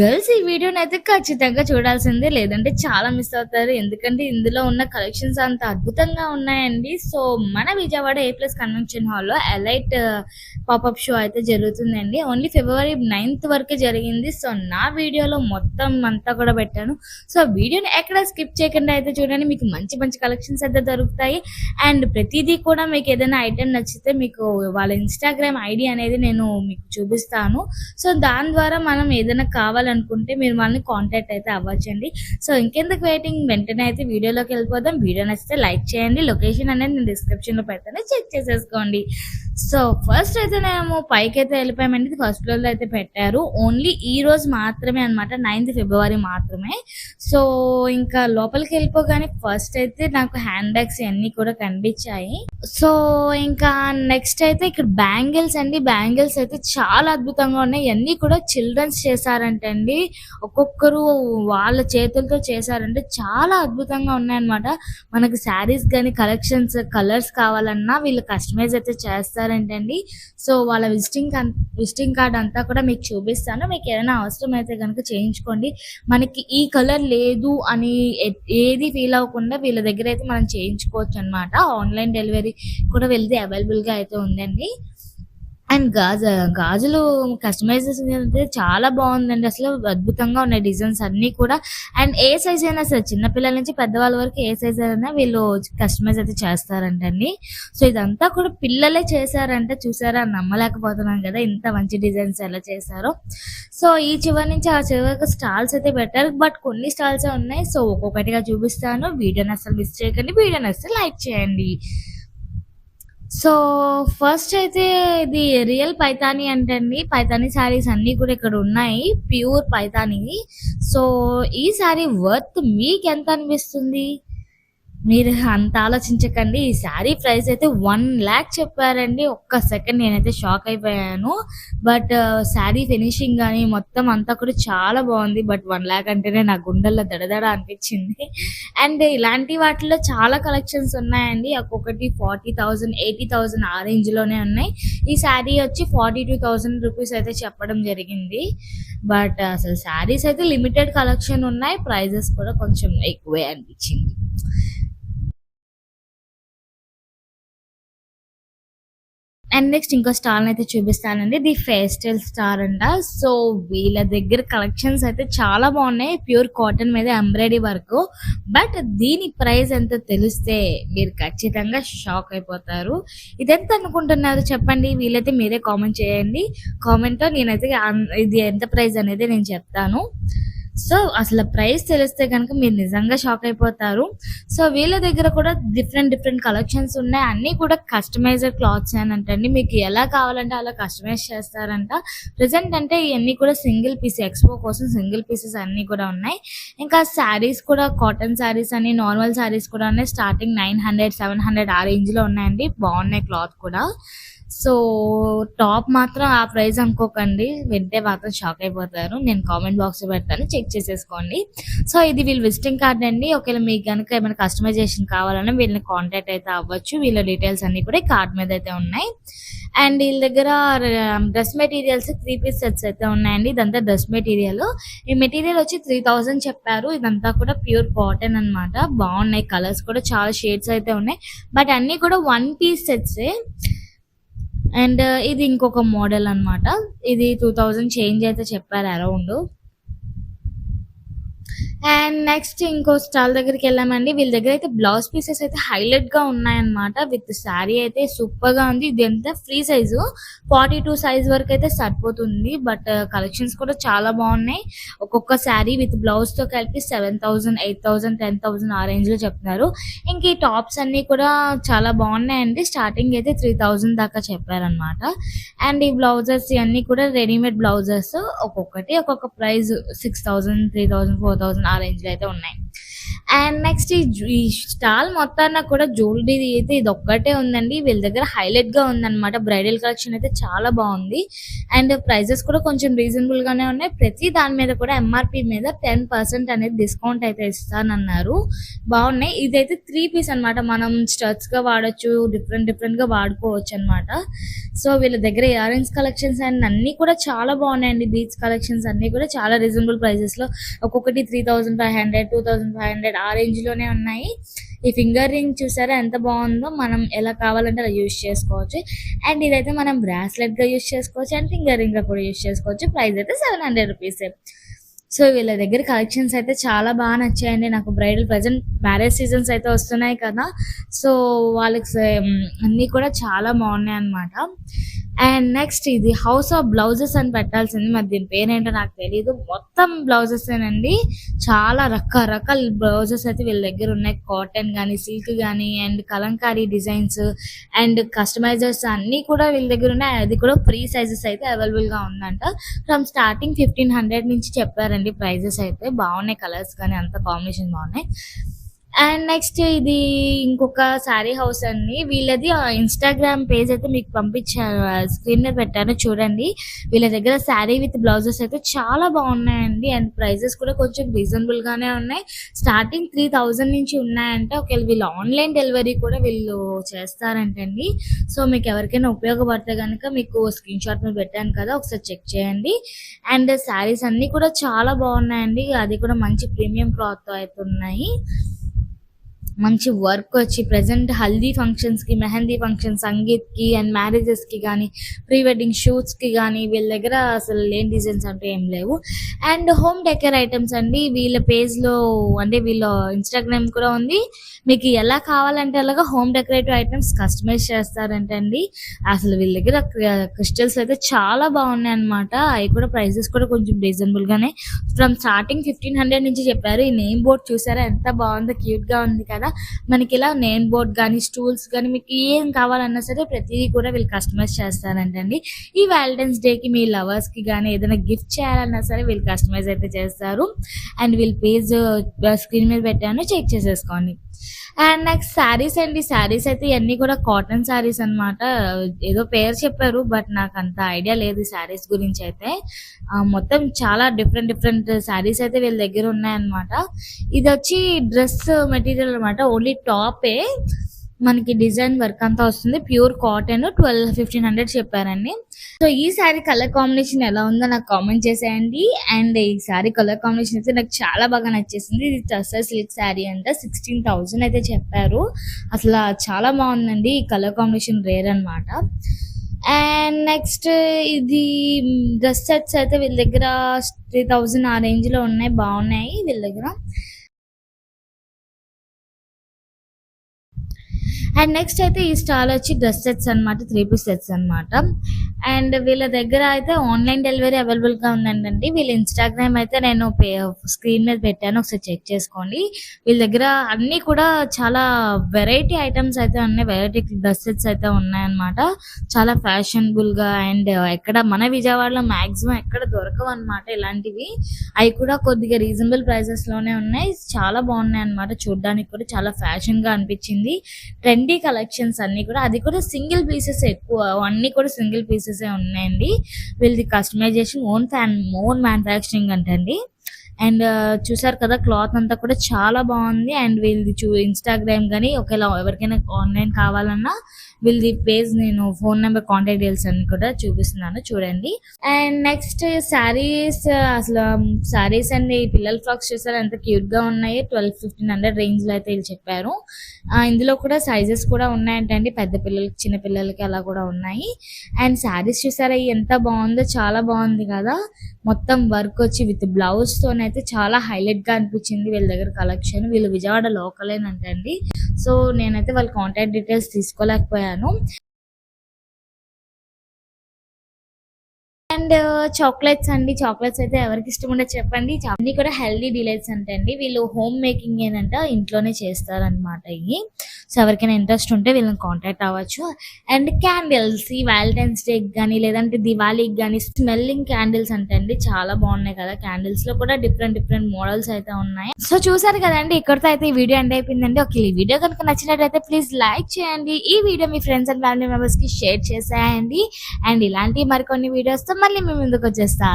Girls ఈ వీడియోనైతే ఖచ్చితంగా చూడాల్సిందే. లేదంటే చాలా మిస్ అవుతారు. ఎందుకంటే ఇందులో ఉన్న కలెక్షన్స్ అంత అద్భుతంగా ఉన్నాయండి. సో, మన విజయవాడ ఏ ప్లస్ కన్వెన్షన్ హాల్‌లో ఎలైట్ పాపప్ షో అయితే జరుగుతుందండి. ఓన్లీ ఫిబ్రవరి 9థ్ వరకే జరిగింది. సో, నా వీడియోలో మొత్తం అంతా కూడా పెట్టాను. సో, వీడియోని ఎక్కడ స్కిప్ చేయకుండా అయితే చూడండి. మీకు మంచి మంచి కలెక్షన్స్ అయితే దొరుకుతాయి. అండ్ ప్రతీదీ కూడా మీకు ఏదైనా ఐటెమ్ నచ్చితే మీకు వాళ్ళ ఇన్‌స్టాగ్రామ్ ఐడీ అనేది నేను మీకు చూపిస్తాను. సో, దాని ద్వారా మనం ఏదైనా కావాలనుకుంటే మీరు మనల్ని కాంటాక్ట్ అయితే అవ్వచ్చండి. సో, ఇంకెందుకు వెయిటింగ్, వెంటనే అయితే వీడియోలోకి వెళ్ళిపోదాం. వీడియో నచ్చితే లైక్ చేయండి. లొకేషన్ అనేది నేను డిస్క్రిప్షన్‌లో పెడతాను, చెక్ చేసేసుకోండి. సో, ఫస్ట్ అయితే మేము పైకైతే వెళ్ళిపోయామండి. ఇది ఫస్ట్ ఫ్లోర్‌లో అయితే పెట్టారు. ఓన్లీ ఈ రోజు మాత్రమే అన్నమాట. 9థ్ ఫిబ్రవరి మాత్రమే. సో, ఇంకా లోపలికి వెళ్ళిపోగానే ఫస్ట్ అయితే నాకు హ్యాండ్ బ్యాగ్స్ ఇవన్నీ కూడా కనిపించాయి. సో, ఇంకా నెక్స్ట్ అయితే ఇక్కడ బ్యాంగిల్స్ అండి. బ్యాంగిల్స్ అయితే చాలా అద్భుతంగా ఉన్నాయి. ఇవన్నీ కూడా చిల్డ్రన్స్ చేశారంటండి. ఒక్కొక్కరు వాళ్ళ చేతులతో చేశారంటే చాలా అద్భుతంగా ఉన్నాయన్నమాట. మనకి శారీస్ కానీ కలెక్షన్స్ కలర్స్ కావాలన్నా వీళ్ళు కస్టమైజ్ అయితే చేస్తారంటండి. సో, వాళ్ళ విజిటింగ్ కార్డ్ అంతా కూడా మీకు చూపిస్తాను. మీకు ఏదైనా అవసరం అయితే కనుక చేయించుకోండి. మనకి ఈ కలర్ లేదు అని ఏది ఫీల్ అవ్వకుండా వీళ్ళ దగ్గర అయితే మనం చేయించుకోవచ్చు అనమాట. ఆన్లైన్ డెలివరీ కూడా వీళ్ళది అవైలబుల్గా అయితే ఉందండి. అండ్ గాజులు కస్టమైజేషన్ అయితే చాలా బాగుందండి. అసలు అద్భుతంగా ఉన్నాయి డిజైన్స్ అన్నీ కూడా. అండ్ ఏ సైజ్ అయినా సరే, చిన్నపిల్లల నుంచి పెద్దవాళ్ళ వరకు ఏ సైజ్ అయినా వీళ్ళు కస్టమైజ్ అయితే చేస్తారంటండి. సో, ఇదంతా కూడా పిల్లలే చేశారంటే చూసారా, నమ్మలేకపోతున్నాం కదా ఇంత మంచి డిజైన్స్ ఎలా చేశారో. సో, ఈ చివరి నుంచి ఆ చివరికి స్టాల్స్ అయితే పెట్టారు. బట్ కొన్ని స్టాల్సే ఉన్నాయి. సో, ఒక్కొక్కటిగా చూపిస్తాను. వీడియోని అసలు మిస్ చేయకండి. వీడియోని అసలు లైక్ చేయండి. సో, ఫస్ట్ అయితే ఇది రియల్ పైతాని అంటండి. పైతాని శారీస్ అన్నీ కూడా ఇక్కడ ఉన్నాయి. ప్యూర్ పైతాని. సో, ఈ శారీ వర్త్ మీకెంత అనిపిస్తుంది? మీరు అంత ఆలోచించకండి. ఈ శారీ ప్రైస్ అయితే 1,00,000 చెప్పారండి. ఒక్క సెకండ్ నేనైతే షాక్ అయిపోయాను. బట్ శారీ ఫినిషింగ్ గానీ మొత్తం అంతా కూడా చాలా బాగుంది. బట్ 1,00,000 అంటేనే నా గుండెల్లో దడదడ అనిపించింది. అండ్ ఇలాంటి వాటిలో చాలా కలెక్షన్స్ ఉన్నాయండి. ఒక్కొక్కటి 40,000, 80,000 ఆ రేంజ్‌లోనే ఉన్నాయి. ఈ శారీ వచ్చి 42,000 రూపీస్ అయితే చెప్పడం జరిగింది. బట్ అసలు శారీస్ అయితే లిమిటెడ్ కలెక్షన్ ఉన్నాయి. ప్రైజెస్ కూడా కొంచెం ఎక్కువే అనిపించింది. అండ్ నెక్స్ట్ ఇంకో స్టార్ అయితే చూపిస్తానండి. ది ఫేస్టల్ స్టార్ అంట. సో, వీళ్ళ దగ్గర కలెక్షన్స్ అయితే చాలా బాగున్నాయి. ప్యూర్ కాటన్ మీద ఎంబ్రాయిడరీ వర్క్. బట్ దీని ప్రైస్ ఎంత తెలిస్తే మీరు ఖచ్చితంగా షాక్ అయిపోతారు. ఇదెంత అనుకుంటున్నారు చెప్పండి. వీలైతే మీరే కామెంట్ చేయండి. కామెంట్లో నేనైతే ఇది ఎంత ప్రైస్ అనేది నేను చెప్తాను. సో, అసలు ప్రైస్ తెలిస్తే కనుక మీరు నిజంగా షాక్ అయిపోతారు. సో, వీళ్ళ దగ్గర కూడా డిఫరెంట్ కలెక్షన్స్ ఉన్నాయి. అన్నీ కూడా కస్టమైజ్డ్ క్లాత్స్ అంటండి. మీకు ఎలా కావాలంటే అలా కస్టమైజ్ చేస్తారంట. ప్రెజెంట్ అంటే ఇవన్నీ కూడా సింగిల్ పీస్, ఎక్స్పో కోసం సింగిల్ పీసెస్ అన్నీ కూడా ఉన్నాయి. ఇంకా శారీస్ కూడా కాటన్ శారీస్ అని, నార్మల్ శారీస్ కూడా ఉన్నాయి. స్టార్టింగ్ 900, 700 ఆ రేంజ్లో ఉన్నాయండి. బాగున్నాయి క్లాత్ కూడా. సో, టాప్ మాత్రం ఆ ప్రైస్ అనుకోకండి. వింటే మాత్రం షాక్ అయిపోతారు. నేను కామెంట్ బాక్స్‌లో పెడతాను, చెక్ చేసేసుకోండి. సో, ఇది వీళ్ళ విజిటింగ్ కార్డ్ అండి. ఒకవేళ మీకు గనుక ఏమైనా కస్టమైజేషన్ కావాలన్నా వీళ్ళని కాంటాక్ట్ అయితే అవ్వచ్చు. వీళ్ళ డీటెయిల్స్ అన్నీ కూడా ఈ కార్డ్ మీద అయితే ఉన్నాయి. అండ్ వీళ్ళ దగ్గర డ్రెస్ మెటీరియల్స్ 3 పీస్ సెట్స్ అయితే ఉన్నాయండి. ఇదంతా డ్రెస్ మెటీరియల్. ఈ మెటీరియల్ వచ్చి 3,000 చెప్పారు. ఇదంతా కూడా ప్యూర్ కాటన్ అన్నమాట. బాగున్నాయి. కలర్స్ కూడా చాలా షేడ్స్ అయితే ఉన్నాయి. బట్ అన్నీ కూడా 1 పీస్ సెట్సే. అండ్ ఇది ఇంకొక మోడల్ అన్నమాట. ఇది 2,000 చేంజ్ అయితే చెప్పారు అరౌండ్. అండ్ నెక్స్ట్ ఇంకో స్టాల్ దగ్గరికి వెళ్ళామండి. వీళ్ళ దగ్గర అయితే బ్లౌజ్ పీసెస్ అయితే హైలైట్ గా ఉన్నాయన్నమాట. విత్ శారీ అయితే సూపర్ గా ఉంది. ఇది ఎంత ఫ్రీ సైజు 42 సైజ్ వరకు అయితే సరిపోతుంది. బట్ కలెక్షన్స్ కూడా చాలా బాగున్నాయి. ఒక్కొక్క శారీ విత్ బ్లౌజ్ తో కలిపి 7,000, 8,000, 10,000 ఆ రేంజ్ లో చెప్తున్నారు. ఇంక ఈ టాప్స్ అన్ని కూడా చాలా బాగున్నాయండి. స్టార్టింగ్ అయితే 3,000 దాకా చెప్పారనమాట. అండ్ ఈ బ్లౌజెస్ ఇవన్నీ కూడా రెడీమేడ్ బ్లౌజెస్. ఒక్కొక్కటి ఒక్కొక్క ప్రైస్ 6,000, 3,000, 4,000 ఆ రేంజ్ లో అయితే ఉన్నాయి. అండ్ నెక్స్ట్ ఈ స్టాల్ మొత్తాన కూడా జ్యువెలరీ అయితే ఇది ఒక్కటే ఉందండి. వీళ్ళ దగ్గర హైలైట్ గా ఉందన్నమాట. బ్రైడల్ కలెక్షన్ అయితే చాలా బాగుంది. అండ్ ప్రైజెస్ కూడా కొంచెం రీజనబుల్ గానే ఉన్నాయి. ప్రతి దాని మీద కూడా ఎంఆర్పి మీద 10% అనేది డిస్కౌంట్ అయితే ఇస్తానన్నారు. బాగున్నాయి. ఇదైతే 3 పీస్ అన్నమాట. మనం స్టడ్స్ గా వాడొచ్చు, డిఫరెంట్ గా వాడుకోవచ్చు అన్నమాట. సో వీళ్ళ దగ్గర ఇయర్ రింగ్స్ కలెక్షన్స్ అండ్ అన్ని కూడా చాలా బాగున్నాయండి. బీచ్ కలెక్షన్స్ అన్ని కూడా చాలా రీజనబుల్ ప్రైజెస్ లో ఒక్కొక్కటి 3500, 2500 ఆ రేంజ్ లోనే ఉన్నాయి. ఈ ఫింగర్ రింగ్ చూసారా ఎంత బాగుందో. మనం ఎలా కావాలంటే అలా యూజ్ చేసుకోవచ్చు. అండ్ ఇదైతే మనం బ్రాస్లెట్ గా యూజ్ చేసుకోవచ్చు అండ్ ఫింగర్ రింగ్ గా కూడా యూజ్ చేసుకోవచ్చు. ప్రైస్ అయితే 700 రూపీస్. సో వీళ్ళ దగ్గర కలెక్షన్స్ అయితే చాలా బాగా నచ్చాయండి నాకు. బ్రైడల్ ప్రజెంట్ మ్యారేజ్ సీజన్స్ అయితే వస్తున్నాయి కదా, సో వాళ్ళకి అన్ని కూడా చాలా బాగున్నాయి అన్నమాట. అండ్ నెక్స్ట్ ఇది హౌస్ ఆఫ్ బ్లౌజెస్ అని పెట్టాల్సింది, మరి దీని పేరేంటో నాకు తెలియదు. మొత్తం బ్లౌజెస్ ఏనండి. చాలా రకరకాల బ్లౌజెస్ అయితే వీళ్ళ దగ్గర ఉన్నాయి. కాటన్ కానీ, సిల్క్ కానీ, అండ్ కలంకారీ డిజైన్స్ అండ్ కస్టమైజర్స్ అన్ని కూడా వీళ్ళ దగ్గర ఉన్నాయి. అది కూడా ఫ్రీ సైజెస్ అయితే అవైలబుల్ గా ఉందంట. ఫ్రమ్ స్టార్టింగ్ 1500 నుంచి చెప్పారండి ప్రైజెస్ అయితే. బాగున్నాయి కలర్స్ కానీ అంత కాంబినేషన్ బాగున్నాయి. అండ్ నెక్స్ట్ ఇది ఇంకొక శారీ హౌస్ అండి. వీళ్ళది ఇన్స్టాగ్రామ్ పేజ్ అయితే మీకు పంపించాను, స్క్రీన్ మీద పెట్టాను చూడండి. వీళ్ళ దగ్గర శారీ విత్ బ్లౌజెస్ అయితే చాలా బాగున్నాయండి. అండ్ ప్రైజెస్ కూడా కొంచెం రీజనబుల్ గానే ఉన్నాయి. స్టార్టింగ్ 3000 నుంచి ఉన్నాయంటే. ఒకవేళ వీళ్ళు ఆన్లైన్ డెలివరీ కూడా వీళ్ళు చేస్తారంటండి. సో మీకు ఎవరికైనా ఉపయోగపడితే కనుక మీకు స్క్రీన్ షాట్ మీద పెట్టాను కదా, ఒకసారి చెక్ చేయండి. అండ్ శారీస్ అన్ని కూడా చాలా బాగున్నాయండి. అది కూడా మంచి ప్రీమియం క్లాత్ తో అయితే ఉన్నాయి. మంచి వర్క్ వచ్చి ప్రెసెంట్ హల్దీ ఫంక్షన్స్ కి, మెహందీ ఫంక్షన్, సంగీత్ కి అండ్ మ్యారేజెస్ కి కానీ, ప్రీ వెడ్డింగ్ షూట్స్ కి కానీ వీళ్ళ దగ్గర అసలు లేని డిజైన్స్ అంటే ఏం లేవు. అండ్ హోమ్ డెకర్ ఐటమ్స్ అండి. వీళ్ళ పేజ్ లో అంటే వీళ్ళ ఇన్స్టాగ్రామ్ కూడా ఉంది. మీకు ఎలా కావాలంటే అలాగా హోమ్ డెకరేటివ్ ఐటమ్స్ కస్టమైజ్ చేస్తారంటే అండి. అసలు వీళ్ళ దగ్గర క్రిస్టల్స్ అయితే చాలా బాగున్నాయి అనమాట. అవి కూడా ప్రైజెస్ కూడా కొంచెం రీజనబుల్ గానే ఫ్రమ్ స్టార్టింగ్ 1500 నుంచి చెప్పారు. ఈ నేమ్ బోర్డ్ చూసారా ఎంత బాగుందో, క్యూట్ గా ఉంది కదా. మనకి ఇలా నేమ్ బోర్డ్ కానీ, స్టూల్స్ కానీ మీకు ఏం కావాలన్నా సరే ప్రతిదీ కూడా వీళ్ళు కస్టమైజ్ చేస్తారంటండి. ఈ వ్యాలంటైన్స్ డే కి మీ లవర్స్ కి కానీ ఏదైనా గిఫ్ట్ చేయాలన్నా సరే వీళ్ళు కస్టమైజ్ అయితే చేస్తారు. అండ్ వీళ్ళ పేజ్ స్క్రీన్ మీద పెట్టాను, చెక్ చేసేసుకోండి. అండ్ నెక్స్ట్ శారీస్ అండి. శారీస్ అయితే ఇవన్నీ కూడా కాటన్ శారీస్ అన్నమాట. ఏదో పేరు చెప్పారు బట్ నాకు అంత ఐడియా లేదు శారీస్ గురించి అయితే. మొత్తం చాలా డిఫరెంట్ శారీస్ అయితే వీళ్ళ దగ్గర ఉన్నాయన్నమాట. ఇది వచ్చి డ్రెస్ మెటీరియల్ అనమాట. ఓన్లీ టాపే మనకి డిజైన్ వర్క్ అంతా వస్తుంది. ప్యూర్ కాటన్ 1500 చెప్పారండి. సో ఈ శారీ కలర్ కాంబినేషన్ ఎలా ఉందో నాకు కామెంట్ చేసేయండి. అండ్ ఈ శారీ కలర్ కాంబినేషన్ అయితే నాకు చాలా బాగా నచ్చేసింది. ఇది టస్సర్ సిల్క్ శారీ అంట. 16,000 అయితే చెప్పారు. అసలు చాలా బాగుందండి. ఈ కలర్ కాంబినేషన్ రేర్ అనమాట. అండ్ నెక్స్ట్ ఇది డ్రెస్ సెట్స్ అయితే వీళ్ళ దగ్గర 3000 ఆ రేంజ్ లో ఉన్నాయి. బాగున్నాయి వీళ్ళ దగ్గర. అండ్ నెక్స్ట్ అయితే ఈ స్టాల్ వచ్చి డ్రెస్ సెట్స్ అనమాట, 3 పీస్ సెట్స్ అనమాట. అండ్ వీళ్ళ దగ్గర అయితే ఆన్లైన్ డెలివరీ అవైలబుల్ గా ఉందండి. వీళ్ళ ఇన్స్టాగ్రామ్ అయితే నేను స్క్రీన్ మీద పెట్టాను, ఒకసారి చెక్ చేసుకోండి. వీళ్ళ దగ్గర అన్ని కూడా చాలా వెరైటీ ఐటమ్స్ అయితే ఉన్నాయి. వెరైటీ డ్రెస్ సెట్స్ అయితే ఉన్నాయన్నమాట. చాలా ఫ్యాషనబుల్ గా అండ్ ఎక్కడ మన విజయవాడలో మాక్సిమం ఎక్కడ దొరకవు అనమాట ఇలాంటివి. అవి కూడా కొద్దిగా రీజనబుల్ ప్రైసెస్ లోనే ఉన్నాయి. చాలా బాగున్నాయి అనమాట. చూడడానికి కూడా చాలా ఫ్యాషన్ గా అనిపించింది. ట్రెండీ కలెక్షన్స్ అన్ని కూడా, అది కూడా సింగిల్ పీసెస్ ఎక్కువ, అన్ని కూడా సింగిల్ పీసెస్ ఉన్నాయండి. వీళ్ళది కస్టమైజేషన్ ఓన్ మ్యానుఫ్యాక్చరింగ్ అంటండి. అండ్ చూసారు కదా క్లాత్ అంతా కూడా చాలా బాగుంది. అండ్ వీళ్ళది ఇన్స్టాగ్రామ్ కానీ ఒకవేళ ఎవరికైనా ఆన్లైన్ కావాలన్నా వీళ్ళది పేజ్ నేను ఫోన్ నెంబర్, కాంటాక్ట్ డీటెయిల్స్ అన్ని కూడా చూపిస్తున్నాను చూడండి. And next saris. అసలు శారీస్ అండ్ ఈ పిల్లల ఫ్రాక్స్ చూసారు ఎంత క్యూట్ గా ఉన్నాయి. 1200-1500 రేంజ్ లో అయితే వీళ్ళు చెప్పారు. ఇందులో కూడా సైజెస్ కూడా ఉన్నాయంటండి. పెద్ద పిల్లలకి, చిన్న పిల్లలకి అలా కూడా ఉన్నాయి. అండ్ శారీస్ చూసారా ఎంత బాగుందో, చాలా బాగుంది కదా. మొత్తం వర్క్ వచ్చి విత్ బ్లౌజ్ తోనైతే చాలా హైలైట్ గా అనిపించింది వీళ్ళ దగ్గర కలెక్షన్. వీళ్ళు విజయవాడ లోకలేనంటండి. సో నేనైతే వాళ్ళ కాంటాక్ట్ డీటెయిల్స్ తీసుకోలేకపోయాను. అండ్ చాక్లెట్స్ అండి. చాక్లెట్స్ అయితే ఎవరికి ఇష్టం ఉండదు చెప్పండి. అన్నీ కూడా హెల్దీ డిలైట్స్ అంటండి. వీళ్ళు హోమ్ మేకింగ్ ఏనంట, ఇంట్లోనే చేస్తారనమాట ఇవి. సో ఎవరికైనా ఇంట్రెస్ట్ ఉంటే వీళ్ళని కాంటాక్ట్ అవ్వచ్చు. అండ్ క్యాండిల్స్, ఈ వ్యాలంటైన్స్ డే కానీ లేదంటే దివాళీకి కానీ స్మెల్లింగ్ క్యాండిల్స్ అంటండి. చాలా బాగున్నాయి కదా. క్యాండిల్స్ లో కూడా డిఫరెంట్ డిఫరెంట్ మోడల్స్ అయితే ఉన్నాయి. సో చూసారు కదండి, ఇక్కడితో అయితే ఈ వీడియో ఎండ్ అయిపోయిందండి. ఓకే, ఈ వీడియో కనుక నచ్చినట్లయితే ప్లీజ్ లైక్ చేయండి. ఈ video me friends and family members కి షేర్ చేసేయండి. అండ్ ఇలాంటి మరికొన్ని వీడియోస్ తో మళ్ళీ మేము ముందుకు వచ్చేస్తా.